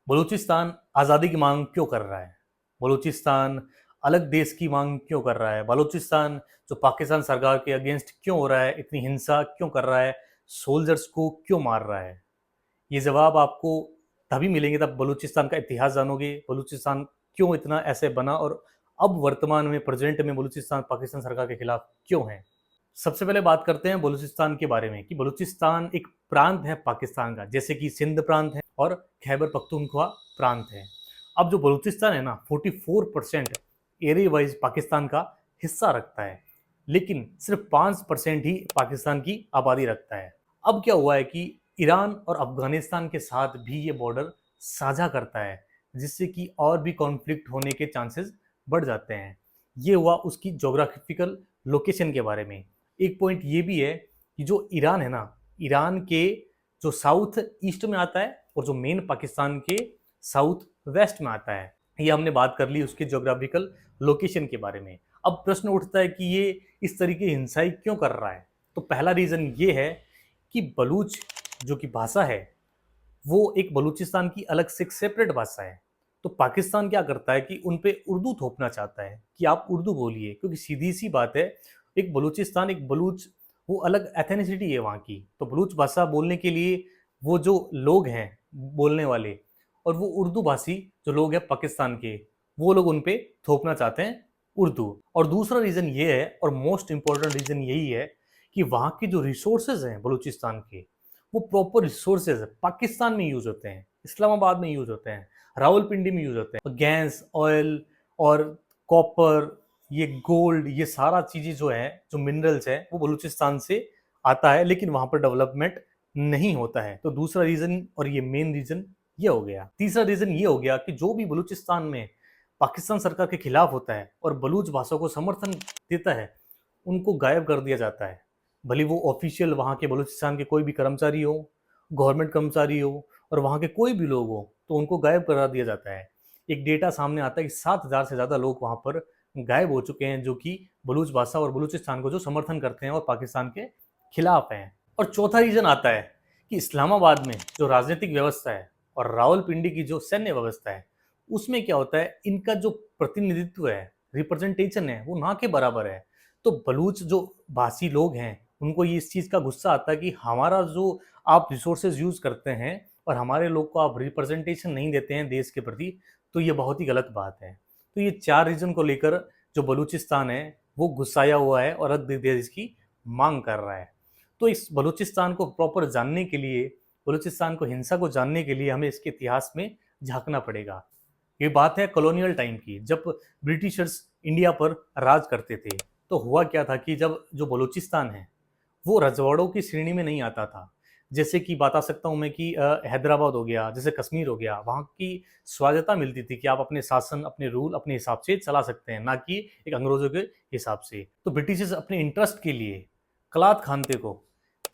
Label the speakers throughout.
Speaker 1: बलूचिस्तान आज़ादी की मांग क्यों कर रहा है? बलूचिस्तान अलग देश की मांग क्यों कर रहा है? बलूचिस्तान जो पाकिस्तान सरकार के अगेंस्ट क्यों हो रहा है? इतनी हिंसा क्यों कर रहा है? सोल्जर्स को क्यों मार रहा है? ये जवाब आपको तभी मिलेंगे जब बलूचिस्तान का इतिहास जानोगे, बलूचिस्तान क्यों इतना ऐसे बना और अब वर्तमान में प्रेजेंट में बलूचिस्तान पाकिस्तान सरकार के खिलाफ क्यों है। सबसे पहले बात करते हैं बलूचिस्तान के बारे में कि बलूचिस्तान एक प्रांत है पाकिस्तान का, जैसे कि सिंध प्रांत है और खैबर पख्तूनख्वा प्रांत है। अब जो बलूचिस्तान है ना 44% एरिया वाइज पाकिस्तान का हिस्सा रखता है, लेकिन सिर्फ 5% ही पाकिस्तान की आबादी रखता है। अब क्या हुआ है कि ईरान और अफगानिस्तान के साथ भी ये बॉर्डर साझा करता है, जिससे कि और भी कॉन्फ्लिक्ट होने के चांसेस बढ़ जाते हैं। ये हुआ उसकी जोग्राफिकल लोकेशन के बारे में। एक पॉइंट ये भी है कि जो ईरान है ना, ईरान के जो साउथ ईस्ट में आता है और जो मेन पाकिस्तान के साउथ वेस्ट में आता है। ये हमने बात कर ली उसके जोग्राफिकल लोकेशन के बारे में। अब प्रश्न उठता है कि ये इस तरीके हिंसाई क्यों कर रहा है। तो पहला रीज़न ये है कि बलूच जो कि भाषा है वो एक बलूचिस्तान की अलग से एक सेपरेट भाषा है। तो पाकिस्तान क्या करता है कि उन पे उर्दू थोपना चाहता है कि आप उर्दू बोलिए, क्योंकि सीधी सी बात है, एक बलूचिस्तान एक बलूच वो अलग एथेनिसिटी है वहाँ की। तो बलूच भाषा बोलने के लिए वो जो लोग हैं बोलने वाले और वो उर्दू भाषी जो लोग हैं पाकिस्तान के, वो लोग उन पे थोपना चाहते हैं उर्दू। और दूसरा रीज़न ये है और मोस्ट इंपॉर्टेंट रीज़न यही है कि वहाँ के जो रिसोर्सेज हैं बलूचिस्तान के, वो प्रॉपर रिसोर्सेज पाकिस्तान में यूज होते हैं, इस्लामाबाद में यूज होते हैं, रावलपिंडी में यूज होते हैं। गैस, ऑयल और कॉपर, ये गोल्ड, ये सारा चीज़ें जो है, जो मिनरल्स है, वो बलूचिस्तान से आता है, लेकिन वहाँ पर डेवलपमेंट नहीं होता है। तो दूसरा रीज़न और ये मेन रीज़न ये हो गया। तीसरा रीज़न ये हो गया कि जो भी बलूचिस्तान में पाकिस्तान सरकार के खिलाफ होता है और बलूच भाषा को समर्थन देता है, उनको गायब कर दिया जाता है। भले वो ऑफिशियल वहाँ के बलूचिस्तान के कोई भी कर्मचारी हो, गवर्नमेंट कर्मचारी हो और वहाँ के कोई भी लोग हो, तो उनको गायब करा दिया जाता है। एक डेटा सामने आता है कि 7,000 से ज़्यादा लोग वहाँ पर गायब हो चुके हैं, जो कि बलूच भाषा और बलूचिस्तान को जो समर्थन करते हैं और पाकिस्तान के खिलाफ हैं। और चौथा रीज़न आता है कि इस्लामाबाद में जो राजनीतिक व्यवस्था है और रावलपिंडी की जो सैन्य व्यवस्था है, उसमें क्या होता है, इनका जो प्रतिनिधित्व है, रिप्रेजेंटेशन है, वो ना के बराबर है। तो बलूच जो भाषी लोग हैं, उनको ये इस चीज़ का गुस्सा आता है कि हमारा जो आप रिसोर्सेज यूज़ करते हैं और हमारे लोग को आप रिप्रेजेंटेशन नहीं देते हैं देश के प्रति, तो ये बहुत ही गलत बात है। तो ये 4 रीज़न को लेकर जो बलूचिस्तान है, वो गुस्साया हुआ है और अलग देश की माँग कर रहा है। तो इस बलूचिस्तान को प्रॉपर जानने के लिए, बलूचिस्तान को हिंसा को जानने के लिए हमें इसके इतिहास में झाँकना पड़ेगा। ये बात है कॉलोनियल टाइम की, जब ब्रिटिशर्स इंडिया पर राज करते थे। तो हुआ क्या था कि जब जो बलूचिस्तान है, वो रजवाड़ों की श्रेणी में नहीं आता था। जैसे कि बता सकता हूँ मैं कि हैदराबाद हो गया, जैसे कश्मीर हो गया, वहाँ की स्वायत्तता मिलती थी कि आप अपने शासन, अपने रूल अपने हिसाब से चला सकते हैं, ना कि एक अंग्रेज़ों के हिसाब से। तो ब्रिटिशर्स अपने इंटरेस्ट के लिए कलात खानते को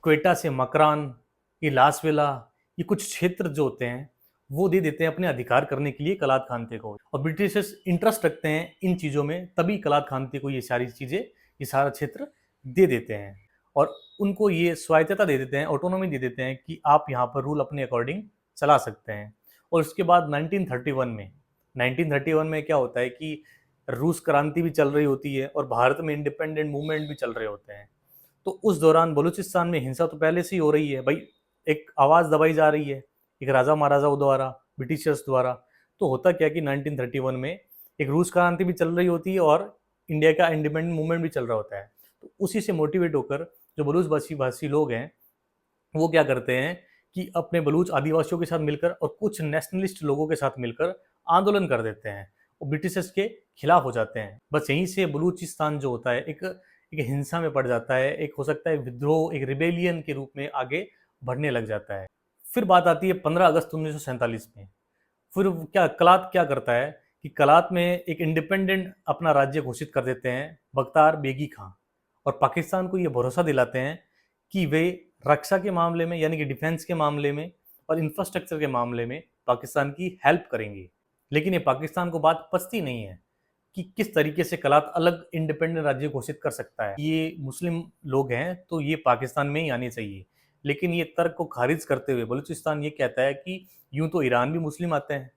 Speaker 1: क्वेटा से मकरान, ये लासवेला, ये कुछ क्षेत्र जो होते हैं, वो दे देते हैं अपने अधिकार करने के लिए कलात खानते को। और ब्रिटिशर्स इंटरेस्ट रखते हैं इन चीज़ों में, तभी कलात खानते को ये सारी चीज़ें, ये सारा क्षेत्र दे देते हैं और उनको ये स्वायत्तता दे देते हैं, ऑटोनॉमी दे देते हैं कि आप यहाँ पर रूल अपने अकॉर्डिंग चला सकते हैं। और उसके बाद 1931 में क्या होता है कि रूस क्रांति भी चल रही होती है और भारत में इंडिपेंडेंट मूवमेंट भी चल रहे होते हैं। तो उस दौरान बलूचिस्तान में हिंसा तो पहले से ही हो रही है भाई, एक आवाज़ दबाई जा रही है, एक राजा महाराजाओं द्वारा, ब्रिटिशर्स द्वारा। तो होता क्या कि 1931 में एक रूस क्रांति भी चल रही होती है और इंडिया का इंडिपेंडेंट मूवमेंट भी चल रहा होता है। तो उसी से मोटिवेट होकर जो बलूच भाषी भाषी लोग हैं, वो क्या करते हैं कि अपने बलूच आदिवासियों के साथ मिलकर और कुछ नेशनलिस्ट लोगों के साथ मिलकर आंदोलन कर देते हैं और ब्रिटिशर्स के खिलाफ हो जाते हैं। बस यहीं से बलूचिस्तान जो होता है एक एक हिंसा में पड़ जाता है, एक हो सकता है विद्रोह, एक रिबेलियन के रूप में आगे बढ़ने लग जाता है। फिर बात आती है 15 अगस्त 1947 में। फिर क्या कलात क्या करता है कि कलात में एक इंडिपेंडेंट अपना राज्य घोषित कर देते हैं बख्तार बेगी खां, और पाकिस्तान को ये भरोसा दिलाते हैं कि वे रक्षा के मामले में, यानी कि डिफेंस के मामले में और इंफ्रास्ट्रक्चर के मामले में पाकिस्तान की हेल्प करेंगे। लेकिन ये पाकिस्तान को बात पचती नहीं है कि किस तरीके से कलात अलग इंडिपेंडेंट राज्य घोषित कर सकता है। ये मुस्लिम लोग हैं तो ये पाकिस्तान में ही आने चाहिए, लेकिन ये तर्क को खारिज करते हुए बलूचिस्तान ये कहता है कि यूं तो ईरान भी मुस्लिम आते हैं,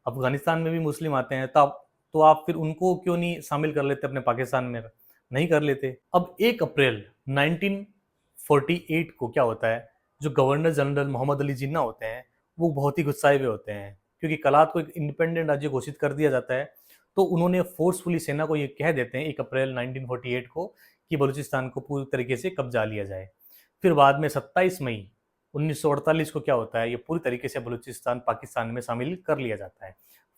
Speaker 1: अफगानिस्तान में भी मुस्लिम आते हैं, तो आप फिर उनको क्यों नहीं शामिल कर लेते अपने पाकिस्तान में, नहीं कर लेते। अब 1 अप्रैल 1948 को क्या होता है, जो गवर्नर जनरल मोहम्मद अली जिन्ना होते हैं वो बहुत ही गुस्साए हुए होते हैं, क्योंकि कलात को एक इंडिपेंडेंट राज्य घोषित कर दिया जाता है। तो उन्होंने फोर्सफुली सेना को ये कह देते हैं 1 अप्रैल 1948 को कि बलूचिस्तान को पूरी तरीके से कब्जा लिया जाए। फिर बाद में 27 मई 1948 को क्या होता है, ये पूरी तरीके से बलूचिस्तान पाकिस्तान में शामिल कर लिया जाता है।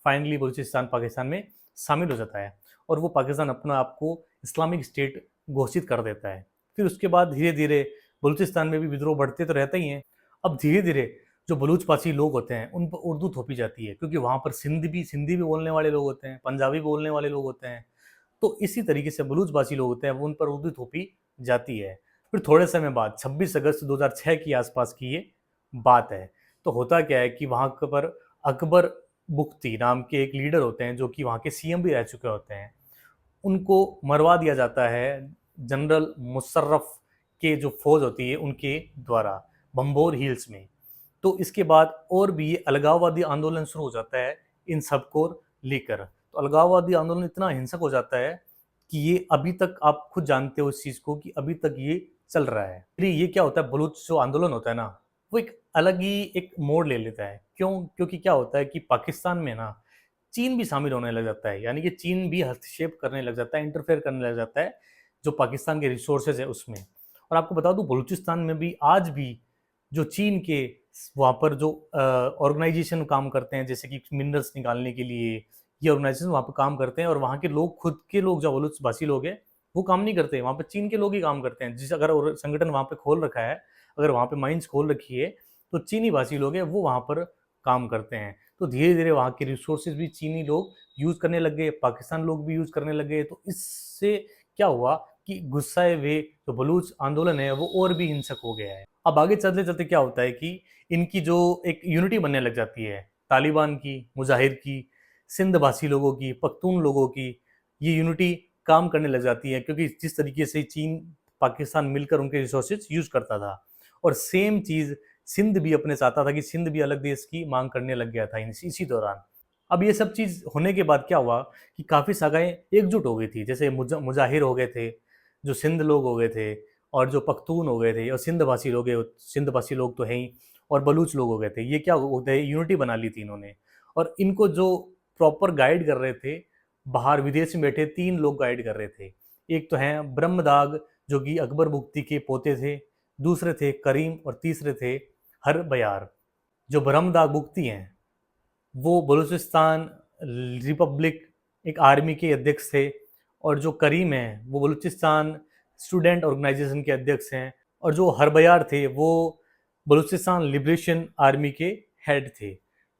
Speaker 1: फाइनली बलूचिस्तान पाकिस्तान में शामिल हो जाता है और वो पाकिस्तान अपना आप को इस्लामिक स्टेट घोषित कर देता है। फिर उसके बाद धीरे धीरे बलूचिस्तान में भी विद्रोह बढ़ते तो रहते ही हैं। अब धीरे धीरे जो बलूचभाषी लोग होते हैं उन पर उर्दू थोपी जाती है, क्योंकि वहाँ पर सिंधी भी बोलने वाले लोग होते हैं, पंजाबी बोलने वाले लोग होते हैं। तो इसी तरीके से बलूचभाषी लोग होते हैं वो उन पर उर्दू थोपी जाती है। फिर थोड़े समय बाद 26 अगस्त 2006 की आसपास की ये बात है। तो होता क्या है कि वहाँ पर अकबर बुख्ती नाम के एक लीडर होते हैं जो कि वहाँ के सीएम भी रह चुके होते हैं। उनको मरवा दिया जाता है जनरल मुशर्रफ के जो फौज होती है उनके द्वारा बम्बोर हिल्स में। तो इसके बाद और भी ये अलगाववादी आंदोलन शुरू हो जाता है इन सबको लेकर। तो अलगाववादी आंदोलन इतना हिंसक हो जाता है कि ये अभी तक आप खुद जानते हो इस चीज़ को कि अभी तक ये चल रहा है। फिर ये क्या होता है, बलूच जो आंदोलन होता है ना वो एक अलग ही एक मोड़ ले लेता है। क्यों? क्योंकि क्या होता है कि पाकिस्तान में ना चीन भी शामिल होने लग जाता है, यानी कि चीन भी हस्तक्षेप करने लग जाता है, इंटरफेयर करने लग जाता है जो पाकिस्तान के रिसोर्सेज है उसमें। और आपको बता दूं बलूचिस्तान में भी आज भी जो चीन के वहाँ पर जो ऑर्गेनाइजेशन काम करते हैं, जैसे कि मिनरल्स निकालने के लिए ये ऑर्गेनाइजेशन वहाँ पर काम करते हैं, और वहाँ के लोग खुद के लोग जो बलूच भाषी लोग हैं वो काम नहीं करते, वहाँ पर चीन के लोग ही काम करते हैं। जिस अगर संगठन वहाँ पे खोल रखा है, अगर वहाँ पे माइंस खोल रखी है तो चीनी भाषी लोग हैं वो वहाँ पर काम करते हैं। तो धीरे धीरे वहाँ के रिसोर्सेज भी चीनी लोग यूज़ करने लग गए, पाकिस्तान लोग भी यूज़ करने लग गए। तो इससे क्या हुआ कि गुस्साए हुए जो बलूच आंदोलन है वो और भी हिंसक हो गया है। अब आगे चलते चलते क्या होता है कि इनकी जो एक यूनिटी बनने लग जाती है, तालिबान की, मुजाहिर की, सिंध भाषी लोगों की, पख्तून लोगों की, ये यूनिटी काम करने लग जाती है, क्योंकि जिस तरीके से चीन पाकिस्तान मिलकर उनके रिसोर्सेज यूज करता था, और सेम चीज़ सिंध भी अपने चाहता था कि सिंध भी अलग देश की मांग करने लग गया था इसी दौरान। अब ये सब चीज़ होने के बाद क्या हुआ कि काफ़ी सागाएं एकजुट हो गई थी, जैसे मुजाहिर हो गए थे, जो सिंध लोग हो गए थे, और जो पख्तून हो गए थे, और सिंध भाषी लोग तो हैं ही, और बलूच लोग हो गए थे। ये क्या होते हैं, यूनिटी बना ली थी इन्होंने। और इनको जो प्रॉपर गाइड कर रहे थे, बाहर विदेश में बैठे 3 लोग गाइड कर रहे थे। एक तो हैं ब्रह्मदाग जो कि अकबर बुख्ती के पोते थे, दूसरे थे करीम, और तीसरे थे हर बयार। जो ब्रह्मदाग बुख्ती हैं वो बलूचिस्तान रिपब्लिक एक आर्मी के अध्यक्ष थे, और जो करीम हैं वो बलूचिस्तान स्टूडेंट ऑर्गेनाइजेशन के अध्यक्ष हैं, और जो हरबयार थे वो बलूचिस्तान लिबरेशन आर्मी के हेड थे।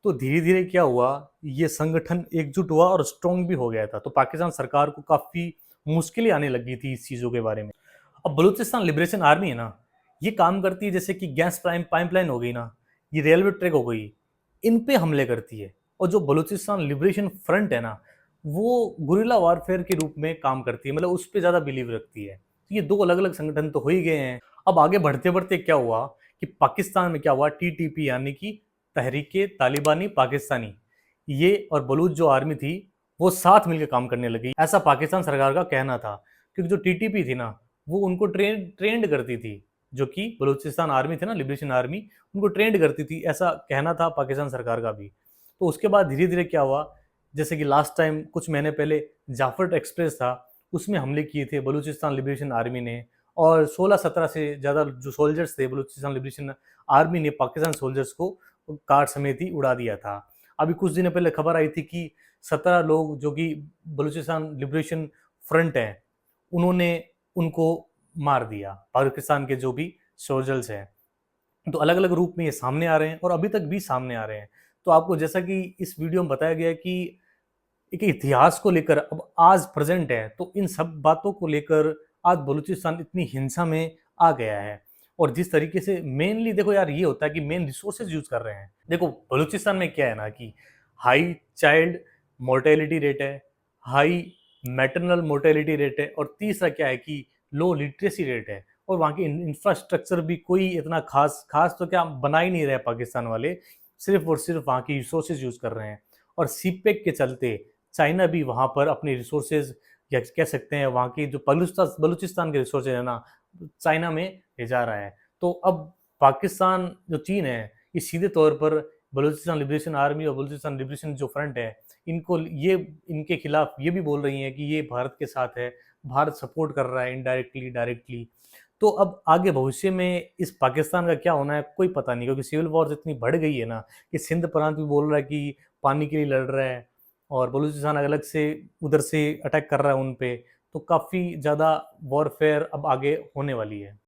Speaker 1: तो धीरे धीरे क्या हुआ, ये संगठन एकजुट हुआ और स्ट्रॉन्ग भी हो गया था। तो पाकिस्तान सरकार को काफ़ी मुश्किलें आने लगी थी इस चीज़ों के बारे में। अब बलूचिस्तान लिबरेशन आर्मी है ना, ये काम करती है जैसे कि गैस पाइपलाइन हो गई ना, ये रेलवे ट्रैक हो गई, इन पे हमले करती है। और जो बलूचिस्तान लिबरेशन फ्रंट है ना, वो गुरिल्ला वारफेयर के रूप में काम करती है, मतलब उस पर ज़्यादा बिलीव रखती है। तो ये 2 अलग अलग संगठन तो हो ही गए हैं। अब आगे बढ़ते बढ़ते क्या हुआ कि पाकिस्तान में क्या हुआ, टीटीपी यानी कि तहरीके तालिबानी पाकिस्तानी, ये और बलूच जो आर्मी थी वो साथ मिलकर काम करने लगी, ऐसा पाकिस्तान सरकार का कहना था। क्योंकि जो टीटीपी थी ना वो उनको ट्रेंड करती थी, जो कि बलूचिस्तान आर्मी थी ना, लिबरेशन आर्मी, उनको ट्रेंड करती थी, ऐसा कहना था पाकिस्तान सरकार का भी। तो उसके बाद धीरे धीरे क्या हुआ, जैसे कि लास्ट टाइम कुछ महीने पहले जाफर एक्सप्रेस था, उसमें हमले किए थे बलूचिस्तान लिबरेशन आर्मी ने, और 16-17 से ज़्यादा जो सोल्जर्स थे बलूचिस्तान लिबरेशन आर्मी ने पाकिस्तान सोल्जर्स को कार समेत ही उड़ा दिया था। अभी कुछ दिन पहले खबर आई थी कि 17 लोग जो कि बलूचिस्तान लिबरेशन फ्रंट है, उन्होंने उनको मार दिया, पाकिस्तान के जो भी सोल्जर्स हैं। तो अलग अलग रूप में ये सामने आ रहे हैं और अभी तक भी सामने आ रहे हैं। तो आपको जैसा कि इस वीडियो में बताया गया कि एक इतिहास को लेकर अब आज प्रेजेंट है, तो इन सब बातों को लेकर आज बलूचिस्तान इतनी हिंसा में आ गया है। और जिस तरीके से मेनली देखो यार, ये होता है कि मेन रिसोर्सेज यूज कर रहे हैं। देखो बलूचिस्तान में क्या है ना कि हाई चाइल्ड मोर्टेलिटी रेट है, हाई मैटरनल मोर्टेलिटी रेट है, और तीसरा क्या है कि लो लिटरेसी रेट है। और वहाँ की इंफ्रास्ट्रक्चर भी कोई इतना खास खास तो क्या बना ही नहीं रहे पाकिस्तान वाले, सिर्फ और सिर्फ वहाँ की रिसोर्सेज यूज़ कर रहे हैं। और सीपेक के चलते चाइना भी वहाँ पर अपने रिसोर्सेज या कह सकते हैं वहाँ की जो बलूचिस्तान के रिसोर्सेज है ना, चाइना में ले जा रहा है। तो अब पाकिस्तान जो चीन है, ये सीधे तौर पर बलूचिस्तान लिबरेशन आर्मी और बलूचिस्तान लिबरेशन जो फ्रंट है, इनको ये इनके खिलाफ ये भी बोल रही हैं कि ये भारत के साथ है, भारत सपोर्ट कर रहा है इनडायरेक्टली डायरेक्टली। तो अब आगे भविष्य में इस पाकिस्तान का क्या होना है कोई पता नहीं, क्योंकि सिविल वॉर इतनी बढ़ गई है ना कि सिंध प्रांत भी बोल रहा है कि पानी के लिए लड़ रहा है, और बलूचिस्तान अलग से उधर से अटैक कर रहा है उन पे। तो काफ़ी ज़्यादा वॉरफेयर अब आगे होने वाली है।